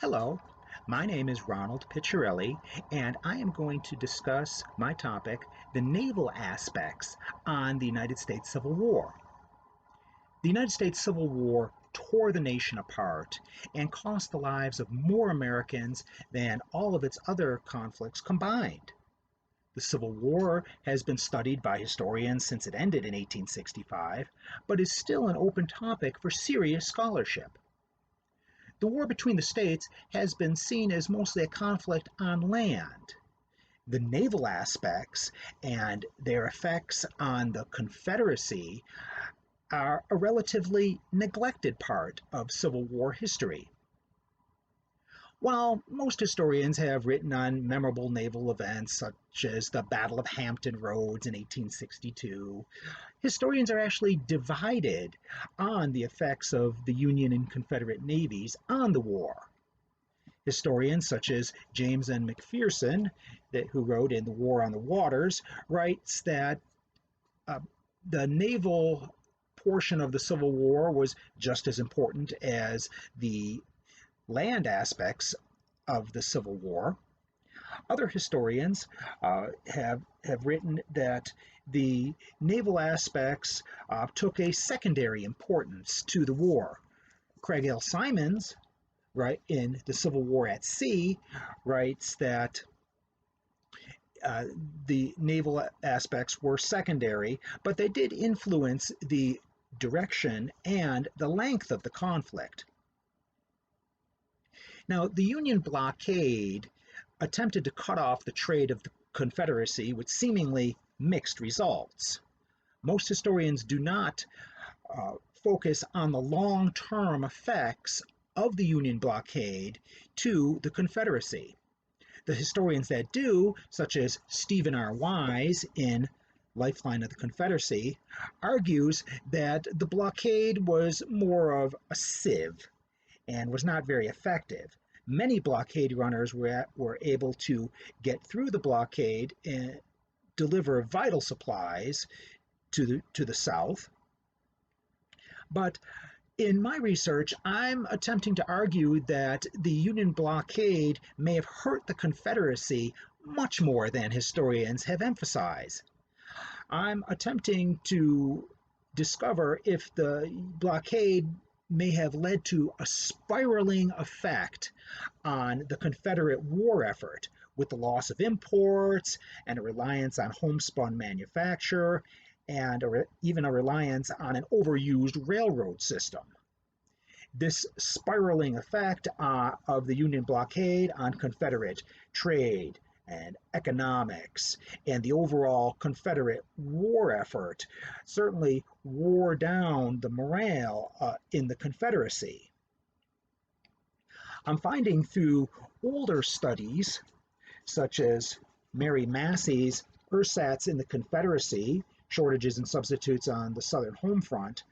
Hello, my name is Ronald Picciarelli, and I am going to discuss my topic, the naval aspects on the United States Civil War. The United States Civil War tore the nation apart and cost the lives of more Americans than all of its other conflicts combined. The Civil War has been studied by historians since it ended in 1865, but is still an open topic for serious scholarship. The war between the states has been seen as mostly a conflict on land. The naval aspects and their effects on the Confederacy are a relatively neglected part of Civil War history. While most historians have written on memorable naval events such as the Battle of Hampton Roads in 1862, historians are actually divided on the effects of the Union and Confederate navies on the war. Historians such as James N. McPherson, who wrote in The War on the Waters, writes that uh, the naval portion of the Civil War was just as important as the land aspects of the Civil War. Other historians have written that the naval aspects took a secondary importance to the war. Craig L. Simons, right, in The Civil War at Sea, writes that uh, the naval aspects were secondary, but they did influence the direction and the length of the conflict. Now, the Union blockade attempted to cut off the trade of the Confederacy with seemingly mixed results. Most historians do not focus on the long term effects of the Union blockade to the Confederacy. The historians that do, such as Stephen R. Wise in Lifeline of the Confederacy, argues that the blockade was more of a sieve and was not very effective. Many blockade runners were able to get through the blockade and deliver vital supplies to the South. But in my research, I'm attempting to argue that the Union blockade may have hurt the Confederacy much more than historians have emphasized. I'm attempting to discover if the blockade may have led to a spiraling effect on the Confederate war effort, with the loss of imports and a reliance on homespun manufacture and even a reliance on an overused railroad system. This spiraling effect of the Union blockade on Confederate trade and economics and the overall Confederate war effort certainly wore down the morale in the Confederacy. I'm finding through older studies, such as Mary Massey's Ersatz in the Confederacy, Shortages and Substitutes on the Southern Home Front,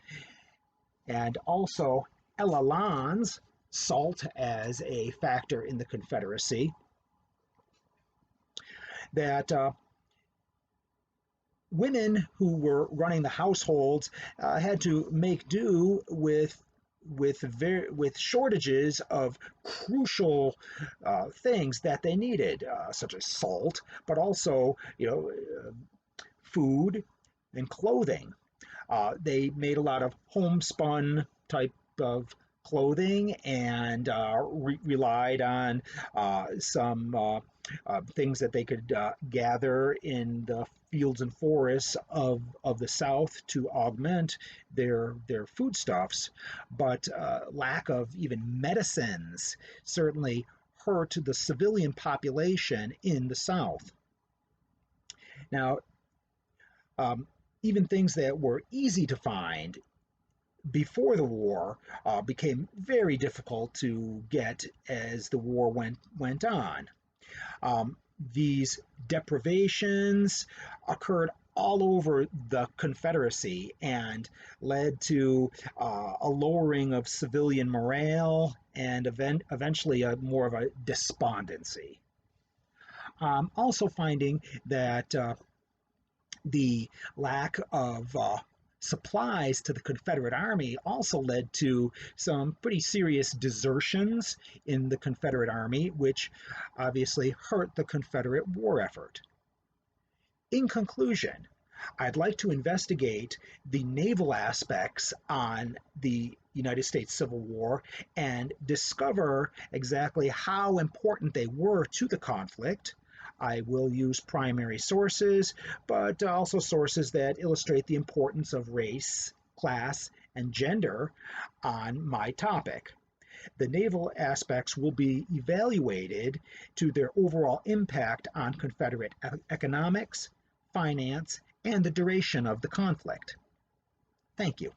and also Ella Land's Salt as a Factor in the Confederacy, that women who were running the households had to make do with shortages of crucial things that they needed, such as salt, but also food and clothing. They made a lot of homespun type of clothing and relied on some things that they could gather in the fields and forests of the South to augment their foodstuffs. But lack of even medicines certainly hurt the civilian population in the South. Now, even things that were easy to find before the war became very difficult to get as the war went on. These deprivations occurred all over the Confederacy and led to a lowering of civilian morale and eventually more of a despondency. Also finding that the lack of Supplies to the Confederate Army also led to some pretty serious desertions in the Confederate Army, which obviously hurt the Confederate war effort. In conclusion, I'd like to investigate the naval aspects on the United States Civil War and discover exactly how important they were to the conflict. I will use primary sources, but also sources that illustrate the importance of race, class, and gender on my topic. The naval aspects will be evaluated to their overall impact on Confederate economics, finance, and the duration of the conflict. Thank you.